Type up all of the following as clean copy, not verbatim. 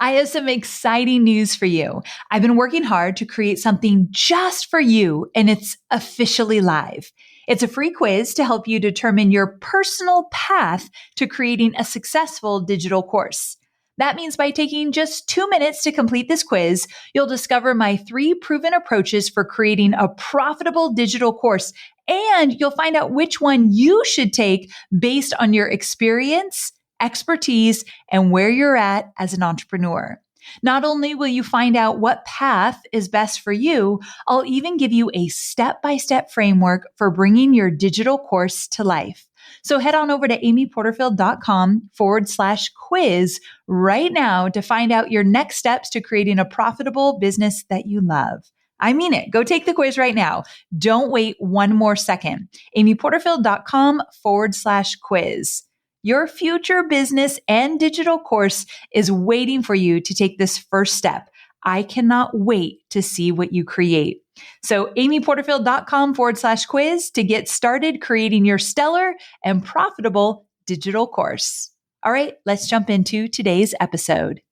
I have some exciting news for you. I've been working hard to create something just for you, and it's officially live. It's a free quiz to help you determine your personal path to creating a successful digital course. That means by taking just 2 minutes to complete this quiz, you'll discover my 3 proven approaches for creating a profitable digital course, and you'll find out which one you should take based on your experience, expertise, and where you're at as an entrepreneur. Not only will you find out what path is best for you, I'll even give you a step-by-step framework for bringing your digital course to life. So head on over to amyporterfield.com/quiz right now to find out your next steps to creating a profitable business that you love. I mean it. Go take the quiz right now. Don't wait one more second. amyporterfield.com/quiz. Your future business and digital course is waiting for you to take this first step. I cannot wait to see what you create. So amyporterfield.com/quiz to get started creating your stellar and profitable digital course. All right, let's jump into today's episode.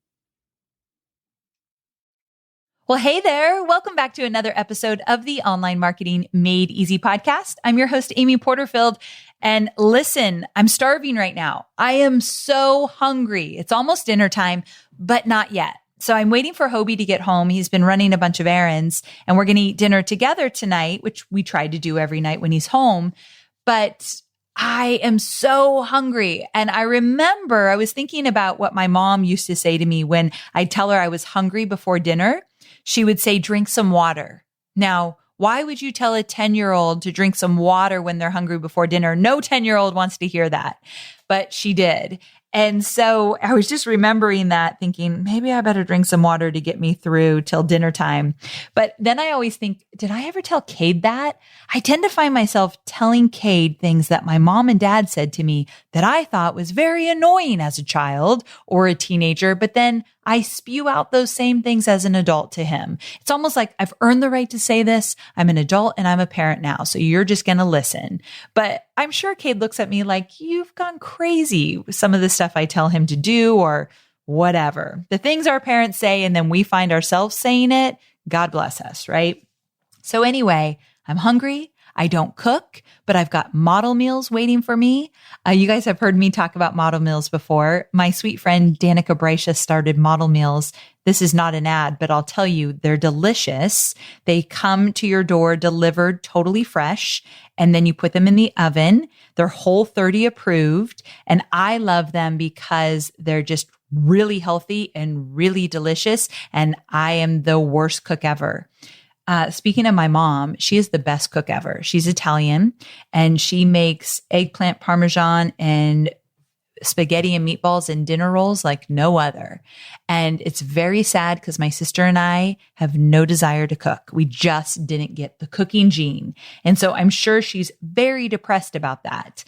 Well, hey there. Welcome back to another episode of the Online Marketing Made Easy podcast. I'm your host, Amy Porterfield. And listen, I'm starving right now. I am so hungry. It's almost dinner time, but not yet. So I'm waiting for Hobie to get home. He's been running a bunch of errands and we're going to eat dinner together tonight, which we try to do every night when he's home. But I am so hungry. And I remember I was thinking about what my mom used to say to me when I'd tell her I was hungry before dinner. She would say, drink some water. Now, why would you tell a 10-year-old to drink some water when they're hungry before dinner? No 10-year-old wants to hear that, but she did. And so I was just remembering that, thinking maybe I better drink some water to get me through till dinner time. But then I always think, did I ever tell Cade that? I tend to find myself telling Cade things that my mom and dad said to me that I thought was very annoying as a child or a teenager, but then I spew out those same things as an adult to him. It's almost like I've earned the right to say this. I'm an adult and I'm a parent now, so you're just going to listen. But I'm sure Cade looks at me like, you've gone crazy with some of the stuff I tell him to do or whatever. The things our parents say and then we find ourselves saying it, God bless us, right? So anyway, I'm hungry. I don't cook, but I've got model meals waiting for me. You guys have heard me talk about model meals before. My sweet friend Danica Brycia started Model Meals. This is not an ad, but I'll tell you, they're delicious. They come to your door delivered totally fresh, and then you put them in the oven. They're Whole30 approved, and I love them because they're just really healthy and really delicious, and I am the worst cook ever. Speaking of my mom, she is the best cook ever. She's Italian and she makes eggplant parmesan and spaghetti and meatballs and dinner rolls like no other. And it's very sad because my sister and I have no desire to cook. We just didn't get the cooking gene. And so I'm sure she's very depressed about that.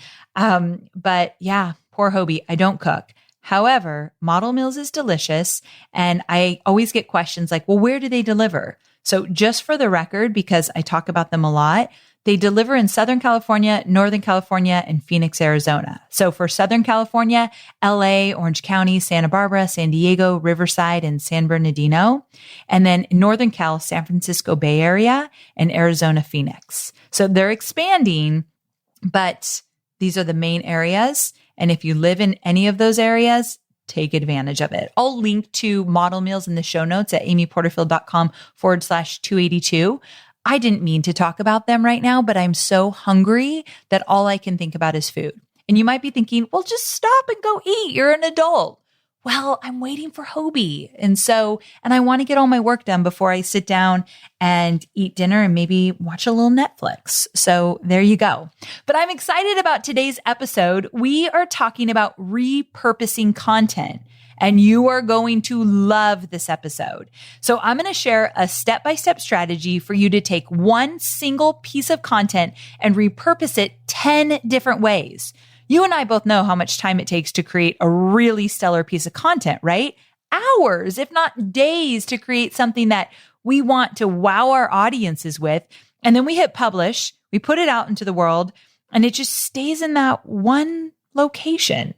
But yeah, poor Hobie, I don't cook. However, Model Meals is delicious. And I always get questions like, well, where do they deliver? So just for the record, because I talk about them a lot, they deliver in Southern California, Northern California, and Phoenix, Arizona. So for Southern California, LA, Orange County, Santa Barbara, San Diego, Riverside, and San Bernardino. And then in Northern Cal, San Francisco Bay Area, and Arizona, Phoenix. So they're expanding, but these are the main areas. And if you live in any of those areas, take advantage of it. I'll link to Model Meals in the show notes at amyporterfield.com/282. I didn't mean to talk about them right now, but I'm so hungry that all I can think about is food. And you might be thinking, well, just stop and go eat. You're an adult. Well, I'm waiting for Hobie. And I want to get all my work done before I sit down and eat dinner and maybe watch a little Netflix. So there you go. But I'm excited about today's episode. We are talking about repurposing content. And you are going to love this episode. So I'm going to share a step-by-step strategy for you to take one single piece of content and repurpose it 10 different ways. You and I both know how much time it takes to create a really stellar piece of content, right? Hours, if not days, to create something that we want to wow our audiences with. And then we hit publish, we put it out into the world, and it just stays in that one location.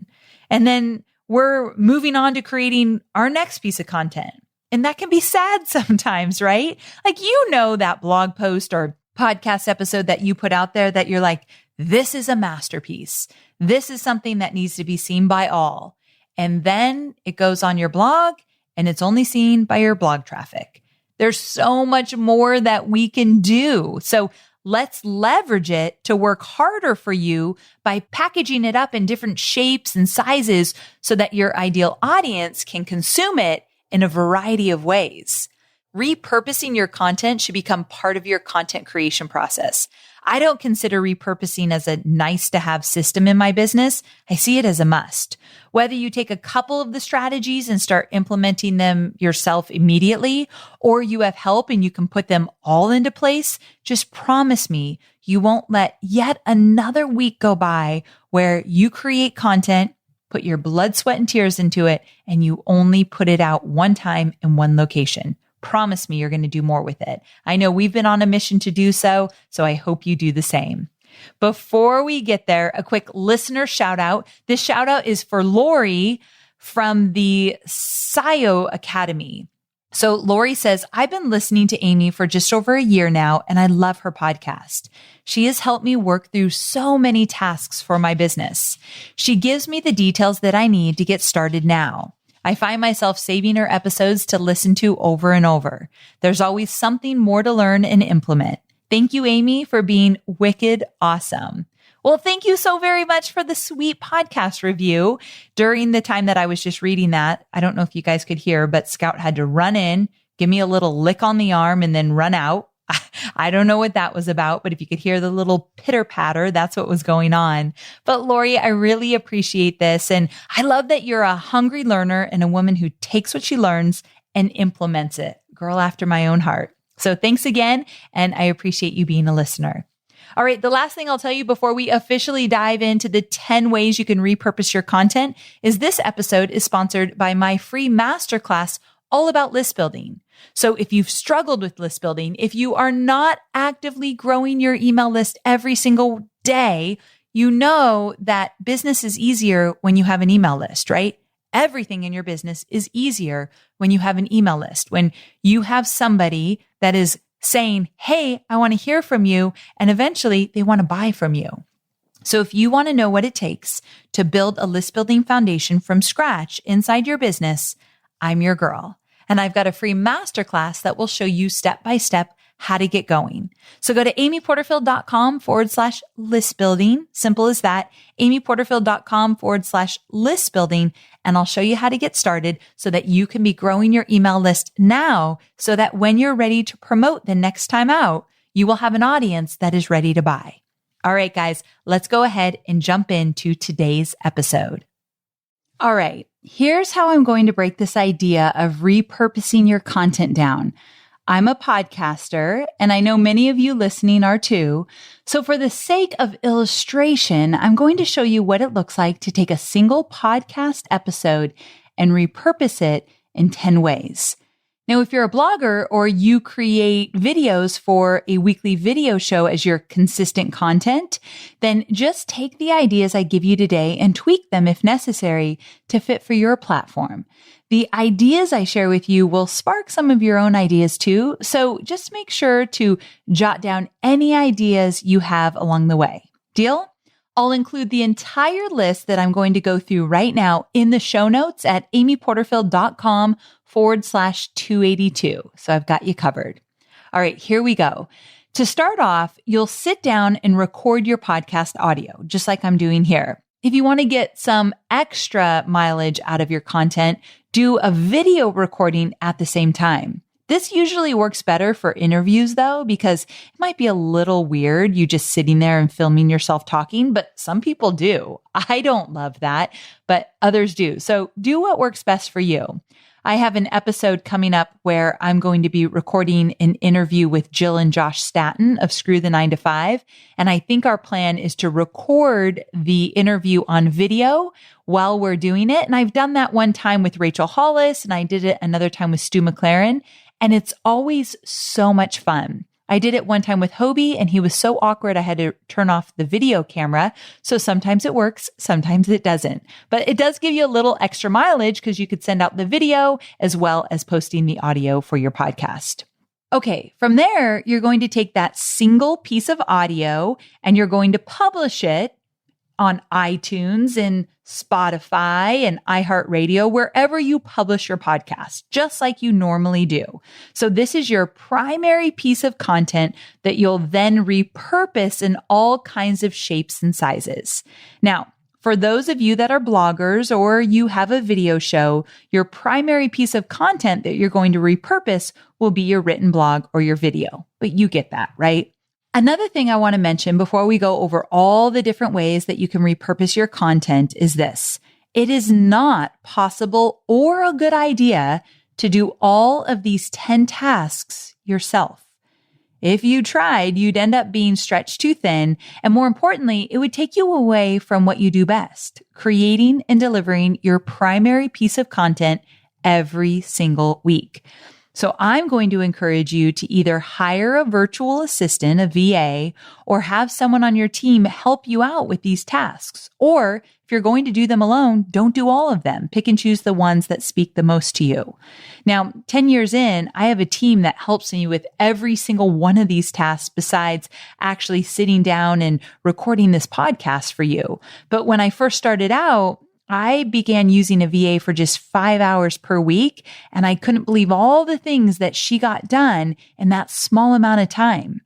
And then we're moving on to creating our next piece of content. And that can be sad sometimes, right? Like, that blog post or podcast episode that you put out there that you're like, this is a masterpiece. This is something that needs to be seen by all. And then it goes on your blog and it's only seen by your blog traffic. There's so much more that we can do. So let's leverage it to work harder for you by packaging it up in different shapes and sizes so that your ideal audience can consume it in a variety of ways. Repurposing your content should become part of your content creation process. I don't consider repurposing as a nice to have system in my business. I see it as a must. Whether you take a couple of the strategies and start implementing them yourself immediately, or you have help and you can put them all into place, just promise me you won't let yet another week go by where you create content, put your blood, sweat, and tears into it, and you only put it out one time in one location. Promise me you're going to do more with it. I know we've been on a mission to do so I hope you do the same. Before we get there, a quick listener shout out. This shout out is for Lori from the SIO Academy. So Lori says, I've been listening to Amy for just over a year now, and I love her podcast. She has helped me work through so many tasks for my business. She gives me the details that I need to get started now. I find myself saving her episodes to listen to over and over. There's always something more to learn and implement. Thank you, Amy, for being wicked awesome. Well, thank you so very much for the sweet podcast review. During the time that I was just reading that, I don't know if you guys could hear, but Scout had to run in, give me a little lick on the arm, and then run out. I don't know what that was about, but if you could hear the little pitter patter, that's what was going on. But Lori, I really appreciate this. And I love that you're a hungry learner and a woman who takes what she learns and implements it. Girl after my own heart. So thanks again. And I appreciate you being a listener. All right. The last thing I'll tell you before we officially dive into the 10 ways you can repurpose your content is this episode is sponsored by my free masterclass all about list building. So if you've struggled with list building, if you are not actively growing your email list every single day, you know that business is easier when you have an email list, right? Everything in your business is easier when you have an email list, when you have somebody that is saying, hey, I want to hear from you, and eventually they want to buy from you. So if you want to know what it takes to build a list building foundation from scratch inside your business, I'm your girl. And I've got a free masterclass that will show you step-by-step how to get going. So go to amyporterfield.com/list building. Simple as that. amyporterfield.com/list building. And I'll show you how to get started so that you can be growing your email list now so that when you're ready to promote the next time out, you will have an audience that is ready to buy. All right, guys, let's go ahead and jump into today's episode. All right, here's how I'm going to break this idea of repurposing your content down. I'm a podcaster, and I know many of you listening are too. So for the sake of illustration, I'm going to show you what it looks like to take a single podcast episode and repurpose it in 10 ways. Now, if you're a blogger or you create videos for a weekly video show as your consistent content, then just take the ideas I give you today and tweak them if necessary to fit for your platform. The ideas I share with you will spark some of your own ideas too, so just make sure to jot down any ideas you have along the way. Deal? I'll include the entire list that I'm going to go through right now in the show notes at amyporterfield.com/282. So I've got you covered. All right, here we go. To start off, you'll sit down and record your podcast audio, just like I'm doing here. If you want to get some extra mileage out of your content, do a video recording at the same time. This usually works better for interviews though, because it might be a little weird, you just sitting there and filming yourself talking, but some people do. I don't love that, but others do. So do what works best for you. I have an episode coming up where I'm going to be recording an interview with Jill and Josh Staton of Screw the 9 to 5. And I think our plan is to record the interview on video while we're doing it. And I've done that one time with Rachel Hollis, and I did it another time with Stu McLaren. And it's always so much fun. I did it one time with Hobie and he was so awkward I had to turn off the video camera. So sometimes it works, sometimes it doesn't. But it does give you a little extra mileage because you could send out the video as well as posting the audio for your podcast. Okay, from there, you're going to take that single piece of audio and you're going to publish it on iTunes and Spotify and iHeartRadio, wherever you publish your podcast, just like you normally do. So this is your primary piece of content that you'll then repurpose in all kinds of shapes and sizes. Now, for those of you that are bloggers or you have a video show, your primary piece of content that you're going to repurpose will be your written blog or your video. But you get that, right? Another thing I want to mention before we go over all the different ways that you can repurpose your content is this. It is not possible or a good idea to do all of these 10 tasks yourself. If you tried, you'd end up being stretched too thin. And more importantly, it would take you away from what you do best, creating and delivering your primary piece of content every single week. So I'm going to encourage you to either hire a virtual assistant, a VA, or have someone on your team help you out with these tasks. Or if you're going to do them alone, don't do all of them. Pick and choose the ones that speak the most to you. Now, 10 years in, I have a team that helps me with every single one of these tasks besides actually sitting down and recording this podcast for you. But when I first started out, I began using a VA for just 5 hours per week, and I couldn't believe all the things that she got done in that small amount of time.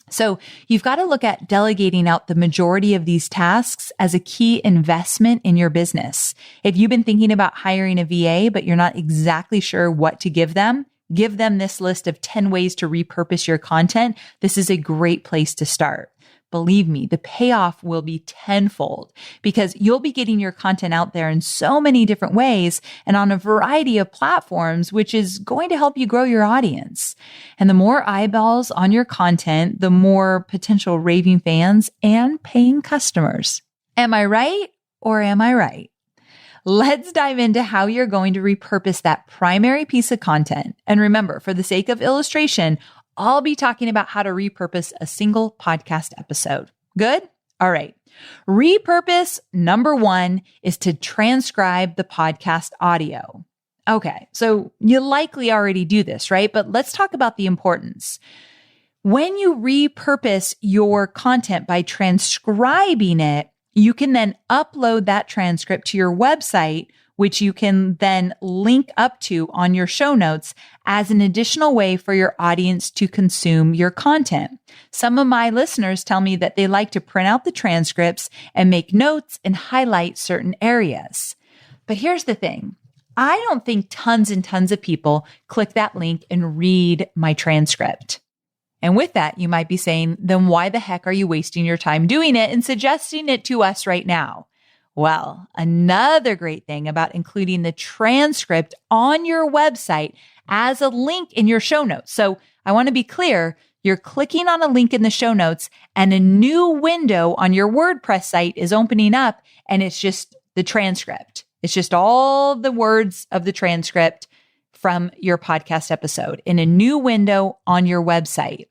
So you've got to look at delegating out the majority of these tasks as a key investment in your business. If you've been thinking about hiring a VA, but you're not exactly sure what to give them this list of 10 ways to repurpose your content. This is a great place to start. Believe me, the payoff will be tenfold because you'll be getting your content out there in so many different ways and on a variety of platforms, which is going to help you grow your audience. And the more eyeballs on your content, the more potential raving fans and paying customers. Am I right or am I right? Let's dive into how you're going to repurpose that primary piece of content. And remember, for the sake of illustration, I'll be talking about how to repurpose a single podcast episode. Good? All right. Repurpose number 1 is to transcribe the podcast audio. Okay. So you likely already do this, right? But let's talk about the importance. When you repurpose your content by transcribing it, you can then upload that transcript to your website, which you can then link up to on your show notes as an additional way for your audience to consume your content. Some of my listeners tell me that they like to print out the transcripts and make notes and highlight certain areas. But here's the thing. I don't think tons and tons of people click that link and read my transcript. And with that, you might be saying, then why the heck are you wasting your time doing it and suggesting it to us right now? Well, another great thing about including the transcript on your website as a link in your show notes. So I want to be clear, you're clicking on a link in the show notes and a new window on your WordPress site is opening up and it's just the transcript. It's just all the words of the transcript from your podcast episode in a new window on your website.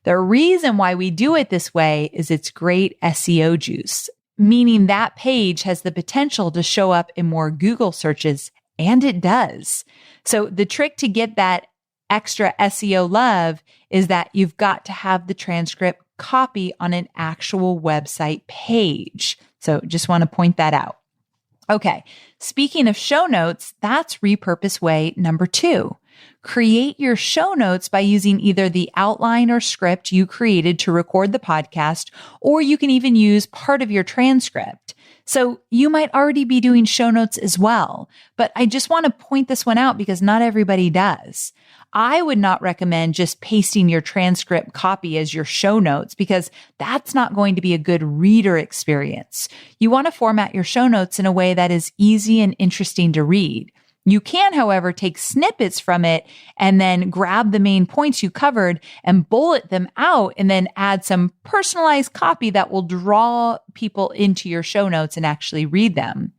The reason why we do it this way is it's great SEO juice, meaning that page has the potential to show up in more Google searches, and it does. So the trick to get that extra SEO love is that you've got to have the transcript copy on an actual website page. So just want to point that out. Okay, speaking of show notes, that's repurpose way number 2. Create your show notes by using either the outline or script you created to record the podcast, or you can even use part of your transcript. So you might already be doing show notes as well, but I just want to point this one out because not everybody does. I would not recommend just pasting your transcript copy as your show notes because that's not going to be a good reader experience. You want to format your show notes in a way that is easy and interesting to read. You can, however, take snippets from it and then grab the main points you covered and bullet them out and then add some personalized copy that will draw people into your show notes and actually read them.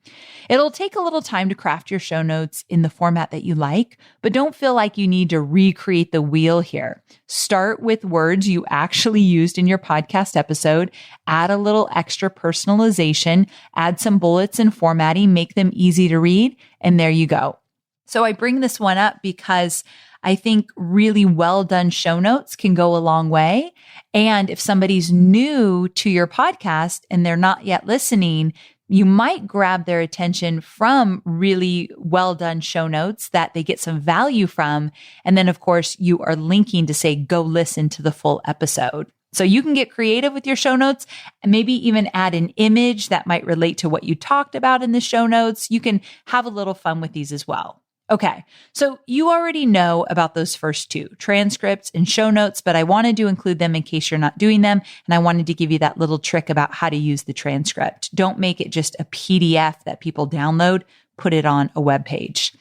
It'll take a little time to craft your show notes in the format that you like, but don't feel like you need to recreate the wheel here. Start with words you actually used in your podcast episode, add a little extra personalization, add some bullets and formatting, make them easy to read, and there you go. So I bring this one up because I think really well done show notes can go a long way. And if somebody's new to your podcast and they're not yet listening, you might grab their attention from really well done show notes that they get some value from. And then, of course, you are linking to say, go listen to the full episode. So you can get creative with your show notes and maybe even add an image that might relate to what you talked about in the show notes. You can have a little fun with these as well. Okay, so you already know about those first two, transcripts and show notes, but I wanted to include them in case you're not doing them. And I wanted to give you that little trick about how to use the transcript. Don't make it just a PDF that people download, put it on a web page.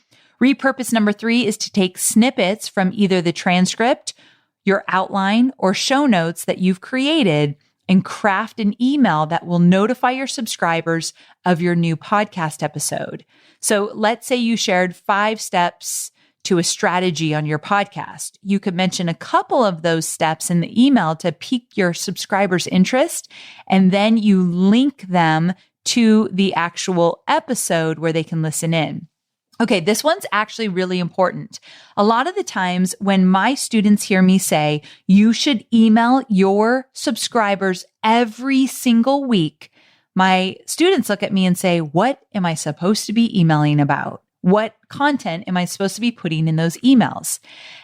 Repurpose number 3 is to take snippets from either the transcript, your outline, or show notes that you've created and craft an email that will notify your subscribers of your new podcast episode. So let's say you shared 5 steps to a strategy on your podcast. You could mention a couple of those steps in the email to pique your subscribers' interest, and then you link them to the actual episode where they can listen in. Okay, this one's actually really important. A lot of the times when my students hear me say, you should email your subscribers every single week, my students look at me and say, what am I supposed to be emailing about? What content am I supposed to be putting in those emails?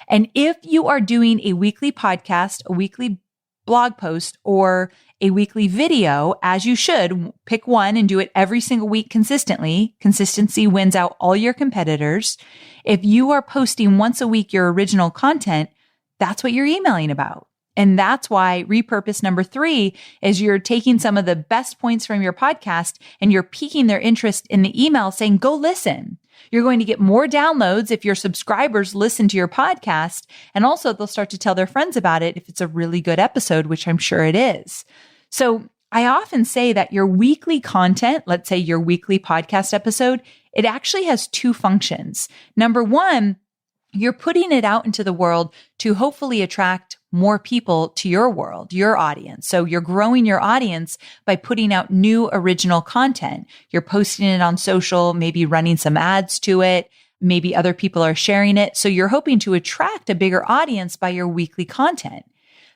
And if you are doing a weekly podcast, a weekly blog post, or a weekly video, as you should, pick one and do it every single week consistently. Consistency wins out all your competitors. If you are posting once a week your original content, that's what you're emailing about. And that's why repurpose number 3 is you're taking some of the best points from your podcast and you're piquing their interest in the email saying, go listen. You're going to get more downloads if your subscribers listen to your podcast. And also they'll start to tell their friends about it if it's a really good episode, which I'm sure it is. So I often say that your weekly content, let's say your weekly podcast episode, it actually has 2 functions. Number 1, you're putting it out into the world to hopefully attract more people to your world, your audience. So you're growing your audience by putting out new original content. You're posting it on social, maybe running some ads to it. Maybe other people are sharing it. So you're hoping to attract a bigger audience by your weekly content.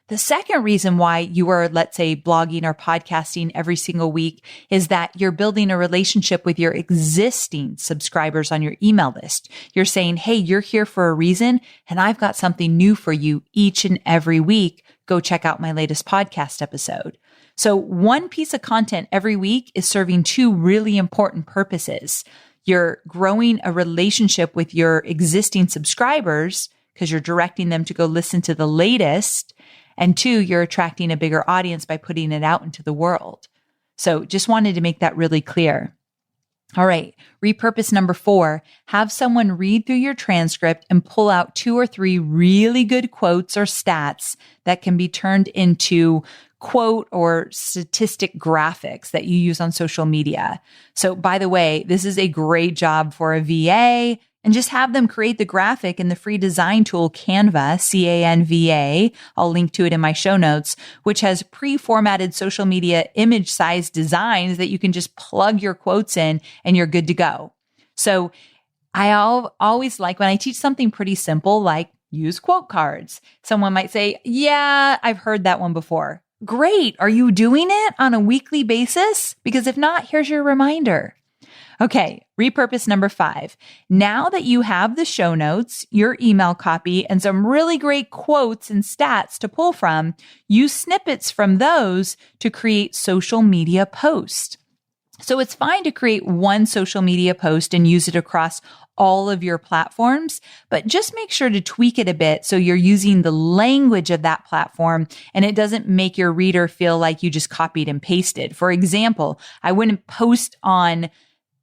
The second reason why you are, let's say, blogging or podcasting every single week is that you're building a relationship with your existing subscribers on your email list. You're saying, hey, you're here for a reason, and I've got something new for you each and every week. Go check out my latest podcast episode. So one piece of content every week is serving 2 really important purposes. You're growing a relationship with your existing subscribers because you're directing them to go listen to the latest. And 2, you're attracting a bigger audience by putting it out into the world. So just wanted to make that really clear. All right. Repurpose number 4, have someone read through your transcript and pull out 2 or 3 really good quotes or stats that can be turned into quote or statistic graphics that you use on social media. So by the way, this is a great job for a VA. And just have them create the graphic in the free design tool Canva, C-A-N-V-A. I'll link to it in my show notes, which has pre-formatted social media image size designs that you can just plug your quotes in and you're good to go. So I always like when I teach something pretty simple, like use quote cards. Someone might say, yeah, I've heard that one before. Great. Are you doing it on a weekly basis? Because if not, here's your reminder. Okay, repurpose number 5. Now that you have the show notes, your email copy, and some really great quotes and stats to pull from, use snippets from those to create social media posts. So it's fine to create one social media post and use it across all of your platforms, but just make sure to tweak it a bit so you're using the language of that platform and it doesn't make your reader feel like you just copied and pasted. For example, I wouldn't post on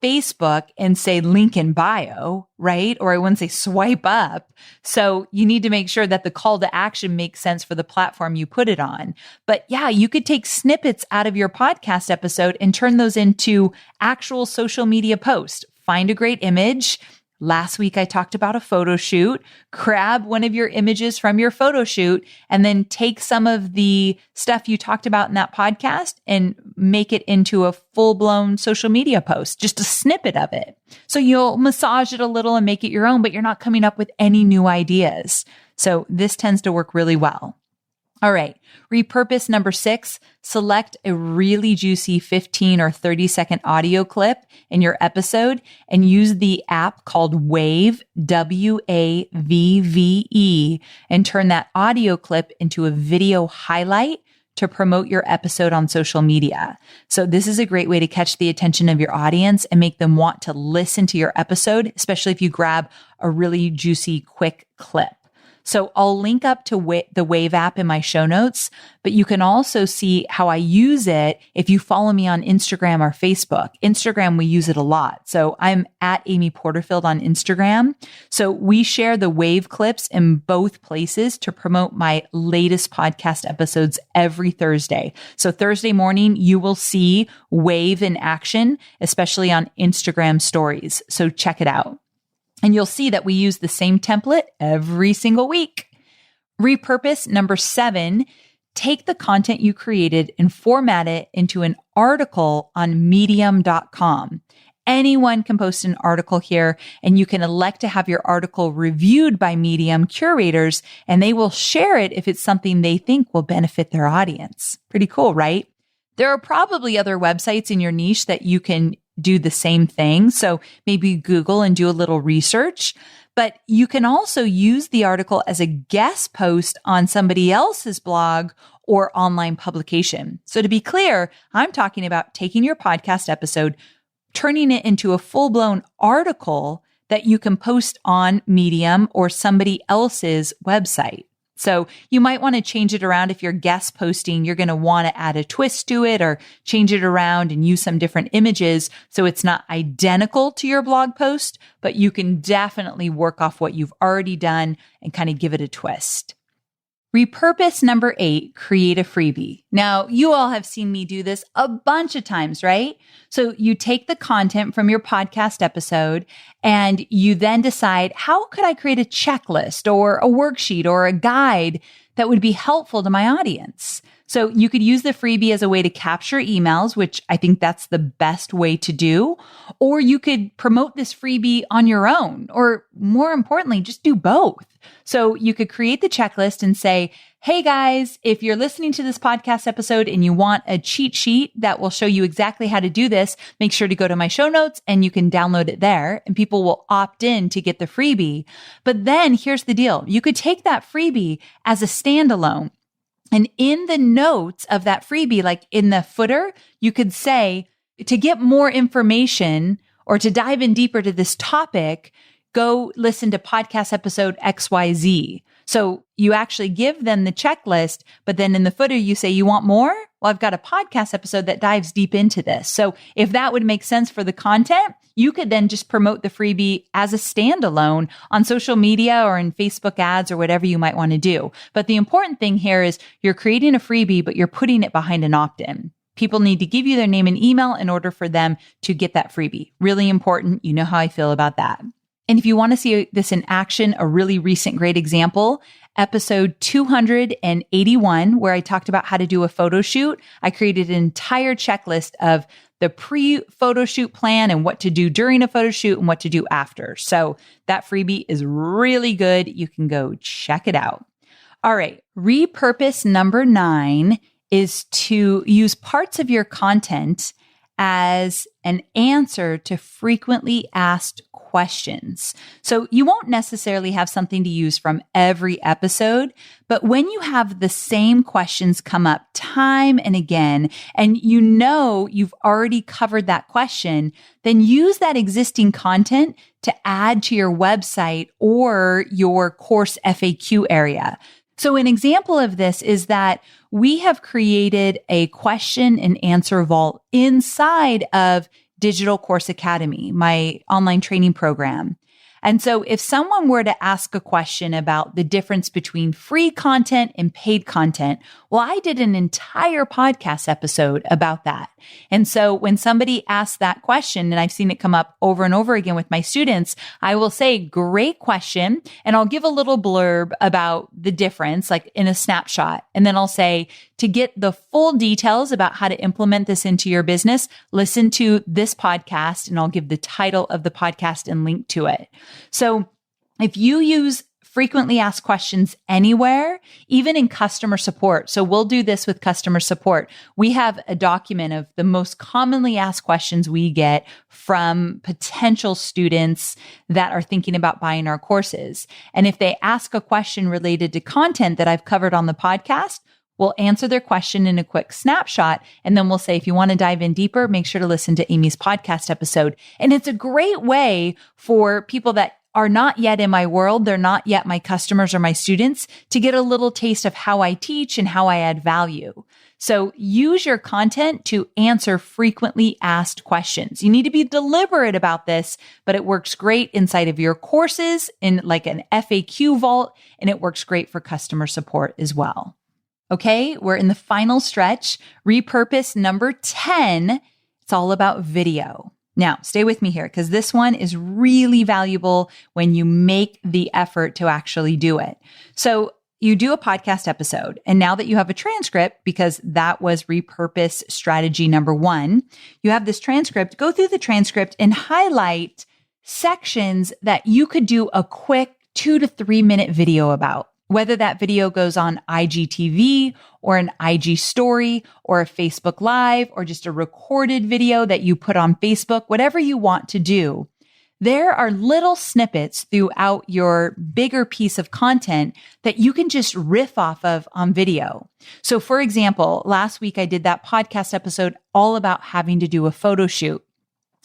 Facebook and say link in bio, right? Or I wouldn't say swipe up. So you need to make sure that the call to action makes sense for the platform you put it on. But yeah, you could take snippets out of your podcast episode and turn those into actual social media posts. Find a great image. Last week, I talked about a photo shoot. Grab one of your images from your photo shoot and then take some of the stuff you talked about in that podcast and make it into a full-blown social media post, just a snippet of it. So you'll massage it a little and make it your own, but you're not coming up with any new ideas. So this tends to work really well. All right. Repurpose number 6, select a really juicy 15 or 30-second audio clip in your episode and use the app called Wavve, Wavve, and turn that audio clip into a video highlight to promote your episode on social media. So this is a great way to catch the attention of your audience and make them want to listen to your episode, especially if you grab a really juicy, quick clip. So I'll link up to the Wavve app in my show notes, but you can also see how I use it if you follow me on Instagram or Facebook. Instagram, we use it a lot. So I'm at Amy Porterfield on Instagram. So we share the Wavve clips in both places to promote my latest podcast episodes every Thursday. So Thursday morning, you will see Wavve in action, especially on Instagram stories. So check it out. And you'll see that we use the same template every single week. Repurpose number 7, take the content you created and format it into an article on medium.com. Anyone can post an article here, and you can elect to have your article reviewed by Medium curators, and they will share it if it's something they think will benefit their audience. Pretty cool, right? There are probably other websites in your niche that you can do the same thing. So maybe Google and do a little research, but you can also use the article as a guest post on somebody else's blog or online publication. So to be clear, I'm talking about taking your podcast episode, turning it into a full-blown article that you can post on Medium or somebody else's website. So you might want to change it around. If you're guest posting, you're going to want to add a twist to it or change it around and use some different images so it's not identical to your blog post, but you can definitely work off what you've already done and kind of give it a twist. Repurpose number 8, create a freebie. Now, you all have seen me do this a bunch of times, right? So you take the content from your podcast episode and you then decide, how could I create a checklist or a worksheet or a guide that would be helpful to my audience? So you could use the freebie as a way to capture emails, which I think that's the best way to do. Or you could promote this freebie on your own, or more importantly, just do both. So you could create the checklist and say, hey guys, if you're listening to this podcast episode and you want a cheat sheet that will show you exactly how to do this, make sure to go to my show notes and you can download it there and people will opt in to get the freebie. But then here's the deal. You could take that freebie as a standalone. And in the notes of that freebie, like in the footer, you could say, to get more information or to dive in deeper to this topic, go listen to podcast episode XYZ. So you actually give them the checklist, but then in the footer, you say, you want more? Well, I've got a podcast episode that dives deep into this. So if that would make sense for the content, you could then just promote the freebie as a standalone on social media or in Facebook ads or whatever you might want to do. But the important thing here is you're creating a freebie, but you're putting it behind an opt-in. People need to give you their name and email in order for them to get that freebie. Really important. You know how I feel about that. And if you want to see this in action, a really recent great example, episode 281, where I talked about how to do a photo shoot, I created an entire checklist of the pre-photo shoot plan and what to do during a photo shoot and what to do after. So that freebie is really good. You can go check it out. All right. Repurpose number 9 is to use parts of your content as an answer to frequently asked questions. So you won't necessarily have something to use from every episode, but when you have the same questions come up time and again, and you know you've already covered that question, then use that existing content to add to your website or your course FAQ area. So an example of this is that we have created a question and answer vault inside of digital course academy, my online training program. And so if someone were to ask a question about the difference between free content and paid content, well, I did an entire podcast episode about that. And so when somebody asks that question, and I've seen it come up over and over again with my students, I will say, great question. And I'll give a little blurb about the difference, like in a snapshot. And then I'll say, to get the full details about how to implement this into your business, listen to this podcast, and I'll give the title of the podcast and link to it. So if you use frequently asked questions anywhere, even in customer support. So we'll do this with customer support. We have a document of the most commonly asked questions we get from potential students that are thinking about buying our courses. And if they ask a question related to content that I've covered on the podcast, we'll answer their question in a quick snapshot. And then we'll say, if you want to dive in deeper, make sure to listen to Amy's podcast episode. And it's a great way for people that are not yet in my world, they're not yet my customers or my students, to get a little taste of how I teach and how I add value. So use your content to answer frequently asked questions. You need to be deliberate about this, but it works great inside of your courses in like an FAQ vault, and it works great for customer support as well. Okay, we're in the final stretch. Repurpose number 10. It's all about video. Now, stay with me here because this one is really valuable when you make the effort to actually do it. So you do a podcast episode, and now that you have a transcript, because that was repurpose strategy number 1, you have this transcript, go through the transcript and highlight sections that you could do a quick 2 to 3 minute video about. Whether that video goes on IGTV or an IG story or a Facebook Live or just a recorded video that you put on Facebook, whatever you want to do, there are little snippets throughout your bigger piece of content that you can just riff off of on video. So for example, last week I did that podcast episode all about having to do a photo shoot.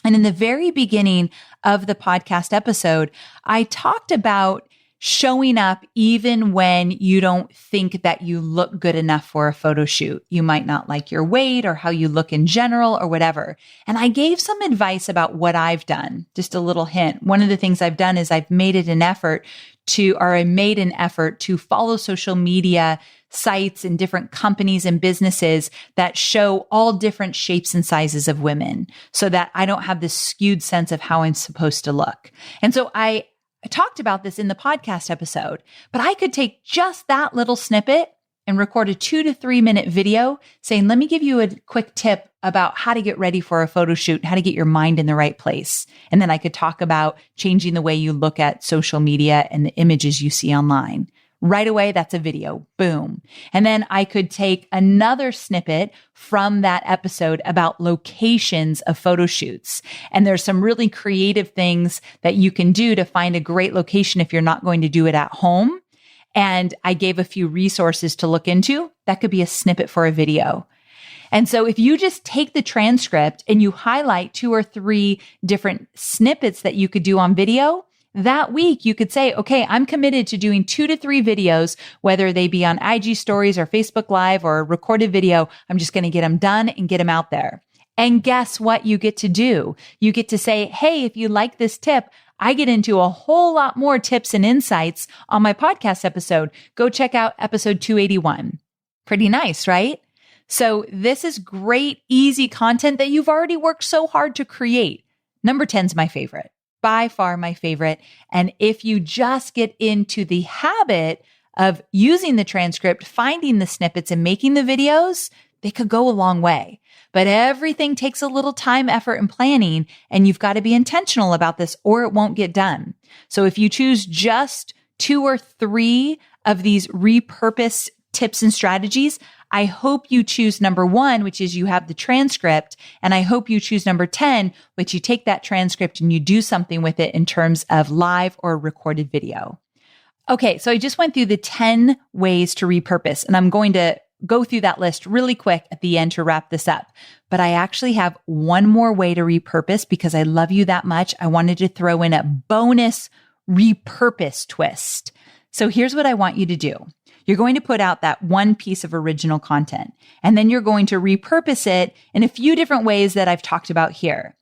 And in the very beginning of the podcast episode, I talked about showing up even when you don't think that you look good enough for a photo shoot. You might not like your weight or how you look in general or whatever. And I gave some advice about what I've done. Just a little hint. One of the things I've done is I made an effort to follow social media sites and different companies and businesses that show all different shapes and sizes of women so that I don't have this skewed sense of how I'm supposed to look. And so I talked about this in the podcast episode, but I could take just that little snippet and record a 2 to 3 minute video saying, let me give you a quick tip about how to get ready for a photo shoot, how to get your mind in the right place. And then I could talk about changing the way you look at social media and the images you see online. Right away, that's a video. Boom. And then I could take another snippet from that episode about locations of photo shoots. And there's some really creative things that you can do to find a great location if you're not going to do it at home. And I gave a few resources to look into. That could be a snippet for a video. And so if you just take the transcript and you highlight 2 or 3 different snippets that you could do on video, that week, you could say, okay, I'm committed to doing 2 to 3 videos, whether they be on IG stories or Facebook Live or a recorded video. I'm just going to get them done and get them out there. And guess what you get to do? You get to say, hey, if you like this tip, I get into a whole lot more tips and insights on my podcast episode. Go check out episode 281. Pretty nice, right? So this is great, easy content that you've already worked so hard to create. Number 10 is my favorite. By far my favorite. And if you just get into the habit of using the transcript, finding the snippets and making the videos, they could go a long way. But everything takes a little time, effort, and planning, and you've got to be intentional about this or it won't get done. So if you choose just 2 or 3 of these repurposed tips and strategies, I hope you choose number 1, which is you have the transcript. And I hope you choose number 10, which you take that transcript and you do something with it in terms of live or recorded video. Okay, so I just went through the 10 ways to repurpose, and I'm going to go through that list really quick at the end to wrap this up. But I actually have one more way to repurpose because I love you that much. I wanted to throw in a bonus repurpose twist. So here's what I want you to do. You're going to put out that one piece of original content, and then you're going to repurpose it in a few different ways that I've talked about here.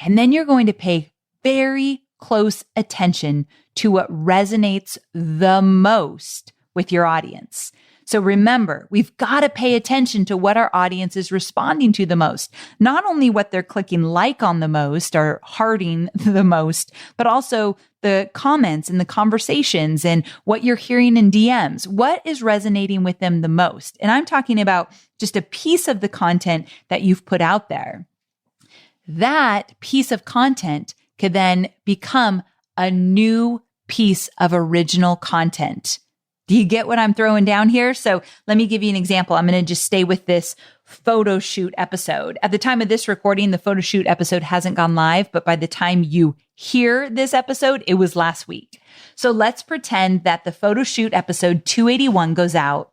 And then you're going to pay very close attention to what resonates the most with your audience. So remember, we've got to pay attention to what our audience is responding to the most. Not only what they're clicking like on the most or hearting the most, but also the comments and the conversations and what you're hearing in DMs. What is resonating with them the most? And I'm talking about just a piece of the content that you've put out there. That piece of content could then become a new piece of original content. Do you get what I'm throwing down here? So let me give you an example. I'm going to just stay with this photo shoot episode. At the time of this recording, the photo shoot episode hasn't gone live, but by the time you hear this episode, it was last week. So let's pretend that the photo shoot episode 281 goes out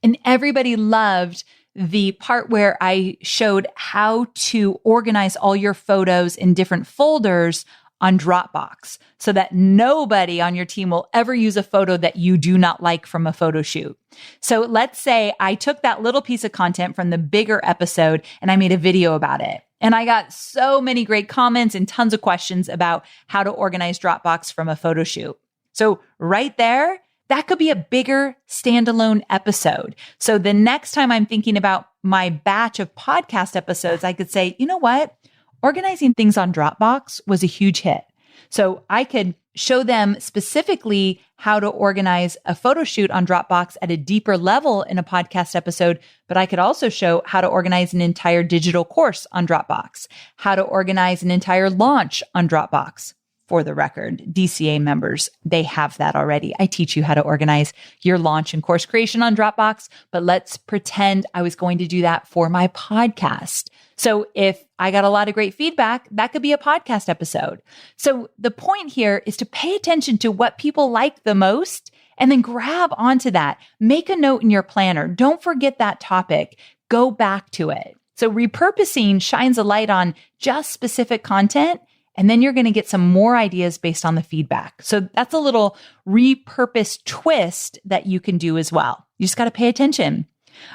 and everybody loved the part where I showed how to organize all your photos in different folders on Dropbox so that nobody on your team will ever use a photo that you do not like from a photo shoot. So let's say I took that little piece of content from the bigger episode and I made a video about it. And I got so many great comments and tons of questions about how to organize Dropbox from a photo shoot. So right there, that could be a bigger standalone episode. So the next time I'm thinking about my batch of podcast episodes, I could say, you know what? Organizing things on Dropbox was a huge hit. So I could show them specifically how to organize a photo shoot on Dropbox at a deeper level in a podcast episode, but I could also show how to organize an entire digital course on Dropbox, how to organize an entire launch on Dropbox. For the record, DCA members, they have that already. I teach you how to organize your launch and course creation on Dropbox, but let's pretend I was going to do that for my podcast. So if I got a lot of great feedback, that could be a podcast episode. So the point here is to pay attention to what people like the most and then grab onto that. Make a note in your planner. Don't forget that topic. Go back to it. So repurposing shines a light on just specific content, and then you're going to get some more ideas based on the feedback. So that's a little repurpose twist that you can do as well. You just got to pay attention.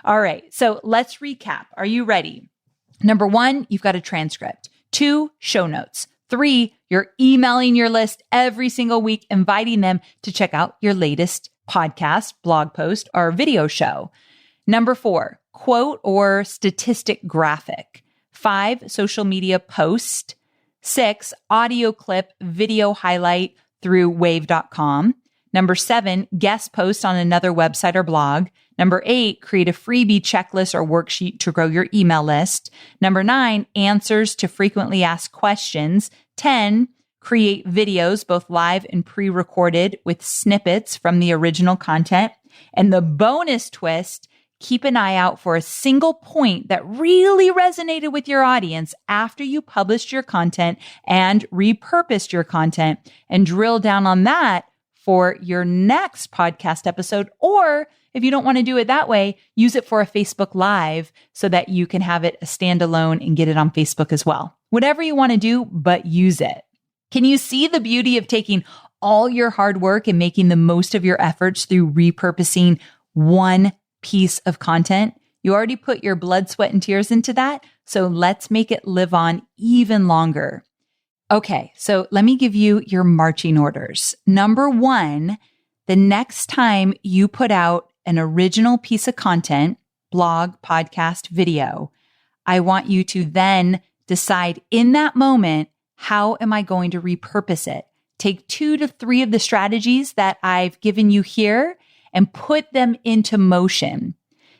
All right. So let's recap. Are you ready? Number 1, you've got a transcript. 2, show notes. 3, you're emailing your list every single week, inviting them to check out your latest podcast, blog post, or video show. Number 4, quote or statistic graphic. 5, social media post. 6, audio clip, video highlight through wavve.com. Number 7, guest post on another website or blog. Number 8, create a freebie checklist or worksheet to grow your email list. Number 9, answers to frequently asked questions. 10, create videos, both live and pre-recorded with snippets from the original content. And the bonus twist, keep an eye out for a single point that really resonated with your audience after you published your content and repurposed your content, and drill down on that for your next podcast episode. Or if you don't want to do it that way, use it for a Facebook Live so that you can have it a standalone and get it on Facebook as well. Whatever you want to do, but use it. Can you see the beauty of taking all your hard work and making the most of your efforts through repurposing one piece of content? You already put your blood, sweat, and tears into that. So let's make it live on even longer. Okay, so let me give you your marching orders. Number 1, the next time you put out an original piece of content, blog, podcast, video, I want you to then decide in that moment, how am I going to repurpose it? Take 2 to 3 of the strategies that I've given you here and put them into motion.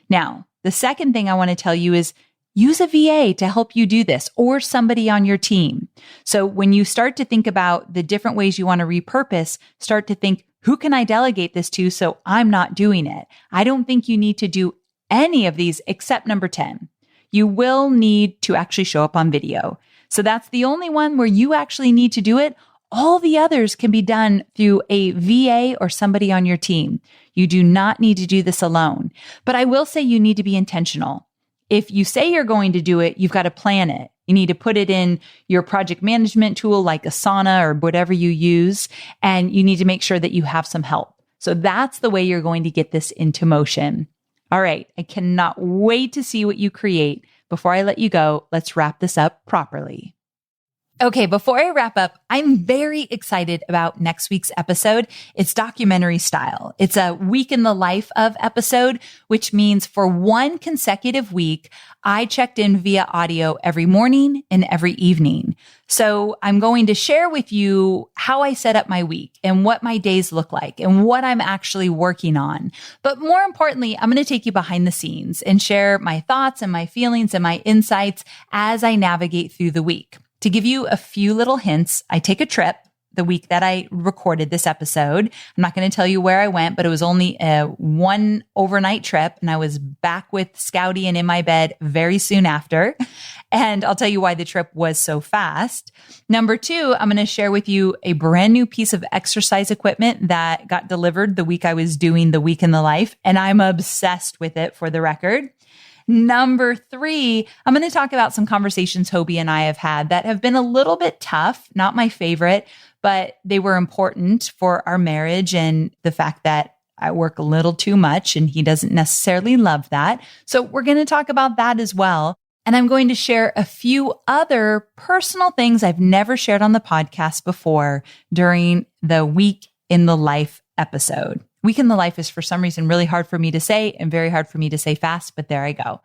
Now, the second thing I want to tell you is use a VA to help you do this, or somebody on your team. So when you start to think about the different ways you want to repurpose, start to think, who can I delegate this to so I'm not doing it? I don't think you need to do any of these except number 10. You will need to actually show up on video. So that's the only one where you actually need to do it. All the others can be done through a VA or somebody on your team. You do not need to do this alone. But I will say you need to be intentional. If you say you're going to do it, you've got to plan it. You need to put it in your project management tool like Asana or whatever you use, and you need to make sure that you have some help. So that's the way you're going to get this into motion. All right, I cannot wait to see what you create. Before I let you go, let's wrap this up properly. Okay, before I wrap up, I'm very excited about next week's episode. It's documentary style. It's a week in the life of episode, which means for one consecutive week, I checked in via audio every morning and every evening. So I'm going to share with you how I set up my week and what my days look like and what I'm actually working on. But more importantly, I'm going to take you behind the scenes and share my thoughts and my feelings and my insights as I navigate through the week. To give you a few little hints, I take a trip the week that I recorded this episode. I'm not going to tell you where I went, but it was only a one overnight trip, and I was back with Scouty and in my bed very soon after. And I'll tell you why the trip was so fast. Number two, I'm going to share with you a brand new piece of exercise equipment that got delivered the week I was doing the week in the life, and I'm obsessed with it, for the record. Number three, I'm going to talk about some conversations Hobie and I have had that have been a little bit tough, not my favorite, but they were important for our marriage and the fact that I work a little too much and he doesn't necessarily love that. So we're going to talk about that as well. And I'm going to share a few other personal things I've never shared on the podcast before during the Week in the Life episode. Week in the Life is for some reason really hard for me to say and very hard for me to say fast, but there I go.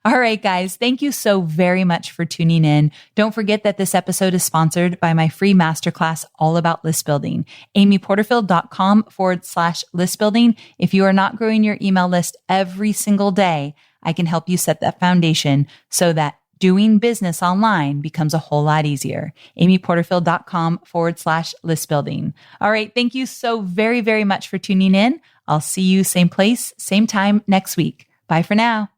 All right, guys, thank you so very much for tuning in. Don't forget that this episode is sponsored by my free masterclass all about list building, amyporterfield.com/list building. If you are not growing your email list every single day, I can help you set that foundation so that doing business online becomes a whole lot easier. amyporterfield.com/list building. All right. Thank you so very, very much for tuning in. I'll see you same place, same time next week. Bye for now.